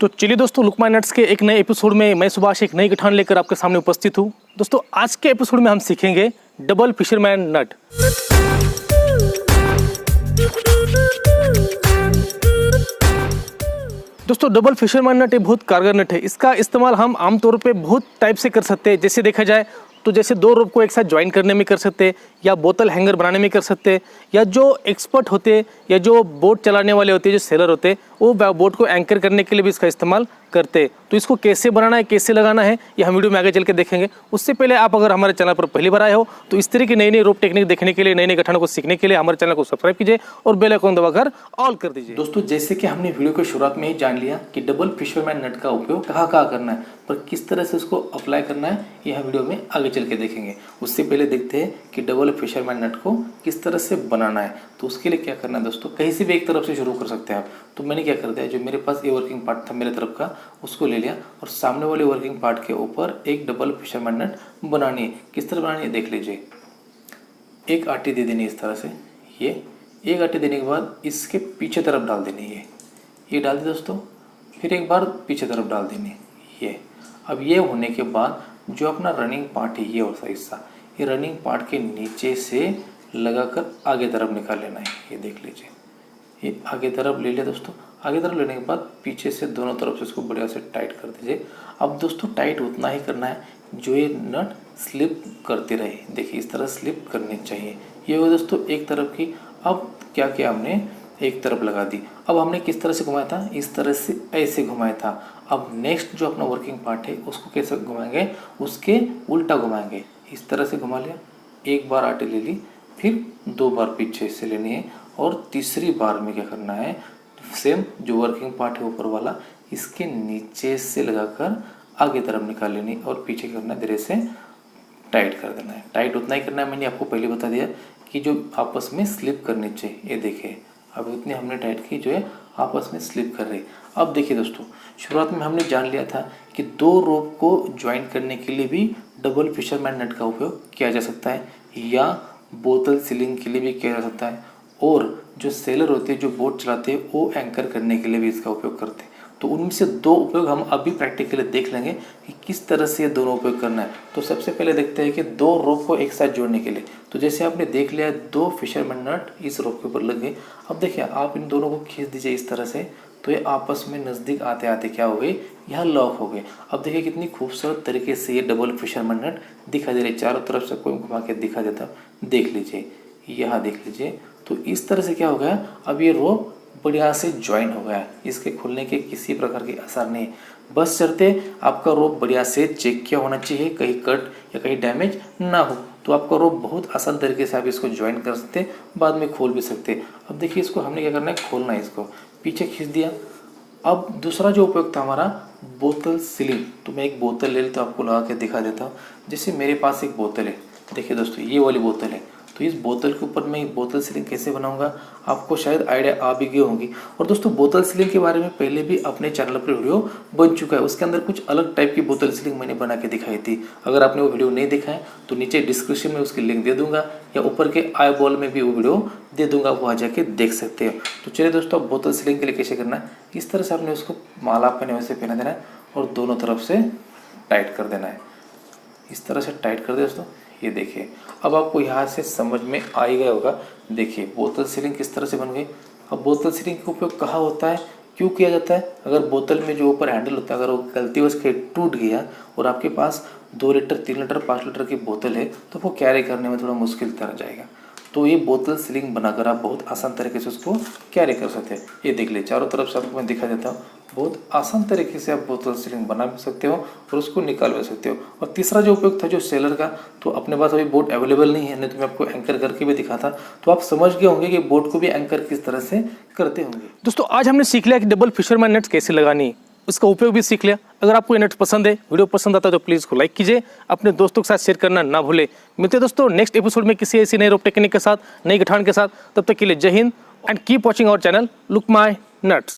तो चलिए दोस्तों, लुक माय नट्स के एक नए एपिसोड में मैं सुभाष एक नई गठान लेकर आपके सामने उपस्थित हूँ। दोस्तों आज के एपिसोड में हम सीखेंगे डबल फिशरमैन नट। दोस्तों डबल फिशरमैन नट एक बहुत कारगर नट है। इसका इस्तेमाल हम आमतौर पे बहुत टाइप से कर सकते हैं। जैसे देखा जाए तो जैसे दो रोप को एक साथ ज्वाइन करने में कर सकते हैं, या बोतल हैंगर बनाने में कर सकते हैं, या जो एक्सपर्ट होते हैं या जो बोट चलाने वाले होते हैं, जो सेलर होते हैं, वो बोट को एंकर करने के लिए भी इसका इस्तेमाल करते हैं। तो इसको कैसे बनाना है, कैसे लगाना है, ये हम वीडियो में आगे चल के देखेंगे। उससे पहले आप अगर हमारे चैनल पर पहली बार आए हो तो इस तरह की नई नई रोप टेक्निक देखने के लिए, नए नए गठानों को सीखने के लिए हमारे चैनल को सब्सक्राइब कीजिए और बेल आइकन दबाकर ऑल कर दीजिए। दोस्तों जैसे कि हमने वीडियो के शुरुआत में ही जान लिया कि डबल फिशरमैन नट का उपयोग कहाँ कहाँ करना है, पर किस तरह से उसको अप्लाई करना है, ये हम वीडियो में आगे चल के देखेंगे। उससे पहले देखते हैं कि डबल फिशरमैन नट को किस तरह से बनाना है। तो उसके लिए क्या करना है दोस्तों, कहीं से भी एक तरफ से शुरू कर सकते हैं आप। तो मैंने क्या कर दिया, जो मेरे पास ये वर्किंग पार्ट था मेरे तरफ का, उसको ले लिया और सामने वाले वर्किंग पार्ट के ऊपर एक डबल फिशरमैन नट बनानी है। किस तरह बनानी है देख लीजिए। एक आटी दे देनी इस तरह से, ये एक आटी देने के बाद इसके पीछे तरफ डाल देनी है, ये डाल दी दोस्तों। फिर एक बार पीछे तरफ डाल देनी ये। अब ये होने के बाद जो अपना रनिंग पार्ट है, ये और हिस्सा, ये रनिंग पार्ट के नीचे से लगाकर आगे तरफ निकाल लेना है। ये देख लीजिए, ये आगे तरफ ले लिया दोस्तों। आगे तरफ लेने के बाद पीछे से दोनों तरफ से इसको बढ़िया से टाइट कर दीजिए। अब दोस्तों टाइट उतना ही करना है जो ये नट स्लिप करते रहे। देखिए इस तरह स्लिप करनी चाहिए। ये हो दोस्तों एक तरफ की। अब क्या किया हमने, एक तरफ लगा दी। अब हमने किस तरह से घुमाया था, इस तरह से ऐसे घुमाया था। अब नेक्स्ट जो अपना वर्किंग पार्ट है उसको कैसे घुमाएंगे, उसके उल्टा घुमाएंगे। इस तरह से घुमा लिया, एक बार आटे ले ली, फिर दो बार पीछे से लेनी है, और तीसरी बार में क्या करना है, सेम जो वर्किंग पार्ट है ऊपर वाला, इसके नीचे से लगाकर आगे तरफ निकाल लेनी और पीछे करना है, धीरे से टाइट कर देना है। टाइट उतना ही करना है, मैंने आपको पहले बता दिया कि जो आपस में स्लिप करनी चाहिए। ये देखिए अब इतनी हमने टाइट की जो है आपस में स्लिप कर रही। अब देखिए दोस्तों, शुरुआत में हमने जान लिया था कि दो रोप को ज्वाइन करने के लिए भी डबल फिशरमैन नट का उपयोग किया जा सकता है, या बोतल सीलिंग के लिए भी किया जा सकता है, और जो सेलर होते हैं, जो बोट चलाते हैं, वो एंकर करने के लिए भी इसका उपयोग करते हैं। तो उनमें से दो उपयोग हम अभी प्रैक्टिकली देख लेंगे कि किस तरह से ये दोनों उपयोग करना है। तो सबसे पहले देखते हैं कि दो रोप को एक साथ जोड़ने के लिए। तो जैसे आपने देख लिया, दो फिशरमैन नट इस रोप के ऊपर लग गए। अब देखिए आप इन दोनों को खींच दीजिए इस तरह से, तो ये आपस में नज़दीक आते आते क्या हो गए, यहाँ लॉक हो गए। अब देखिए कितनी खूबसूरत तरीके से ये डबल फिशरमैन नट दिखाई दे रहे। चारों तरफ से कोई घुमा के दिखा देता, देख लीजिए, यहाँ देख लीजिए। तो इस तरह से क्या हो गया, अब ये रोप बढ़िया से ज्वाइन हो गया। इसके खुलने के किसी प्रकार के असर नहीं, बस चलते आपका रोप बढ़िया से चेक किया होना चाहिए, कहीं कट या कहीं डैमेज ना हो। तो आपका रोप बहुत आसान तरीके से आप इसको ज्वाइन कर सकते हैं, बाद में खोल भी सकते हैं। अब देखिए इसको हमने क्या करना है, खोलना है, इसको पीछे खींच दिया। अब दूसरा जो उपयोग था हमारा बोतल सीलिंग। तो मैं एक बोतल ले लेता हूँ, आपको लगा के दिखा देता हूँ। जैसे मेरे पास एक बोतल है, देखिए दोस्तों ये वाली बोतल है। तो इस बोतल के ऊपर मैं बोतल सीलिंग कैसे बनाऊंगा, आपको शायद आइडिया आ भी गई होगी। और दोस्तों बोतल सीलिंग के बारे में पहले भी अपने चैनल पर वीडियो बन चुका है, उसके अंदर कुछ अलग टाइप की बोतल सीलिंग मैंने बना के दिखाई थी। अगर आपने वो वीडियो नहीं देखा है तो नीचे डिस्क्रिप्शन में उसकी लिंक दे दूंगा, या ऊपर के आई बॉल में भी वो वीडियो दे दूंगा, आप वहाँ जाके देख सकते हो। तो चलिए दोस्तों, बोतल सीलिंग के लिए कैसे करना है, इस तरह से आपने उसको माला पहने वैसे पहना देना है और दोनों तरफ से टाइट कर देना है। इस तरह से टाइट कर दे दोस्तों। ये देखिए अब आपको यहाँ से समझ में आ ही गया होगा। देखिए बोतल सीलिंग किस तरह से बन गई। अब बोतल सीलिंग का उपयोग कहाँ होता है, क्यों किया जाता है, अगर बोतल में जो ऊपर हैंडल होता है अगर वो गलतीवश के टूट गया और आपके पास 2 लीटर 3 लीटर 5 लीटर की बोतल है, तो वो कैरी करने में थोड़ा मुश्किल तरह जाएगा। तो ये बोतल सीलिंग बनाकर आप बहुत आसान तरीके से उसको कैरी कर सकते हैं। ये देख ले, चारों तरफ से आपको मैं दिखा देता हूँ। बहुत आसान तरीके से आप बोतल सीलिंग बना भी सकते हो और उसको निकाल भी सकते हो। और तीसरा जो उपयोग था जो सेलर का, तो अपने पास अभी बोट अवेलेबल नहीं है, नहीं तो मैं आपको एंकर करके भी दिखाता। तो आप समझ गए होंगे कि बोट को भी एंकर किस तरह से करते होंगे। दोस्तों आज हमने सीख लिया कि डबल फिशरमैन नट कैसे लगानी, उसका उपयोग भी सीख लिया। अगर आपको ये नट पसंद है, वीडियो पसंद आता है तो प्लीज़ इसको लाइक कीजिए, अपने दोस्तों के साथ शेयर करना ना भूले। मिलते हैं दोस्तों नेक्स्ट एपिसोड में किसी ऐसी नई रोप टेक्निक के साथ, नई गठान के साथ। तब तक के लिए जय हिंद and keep watching our channel look my nuts.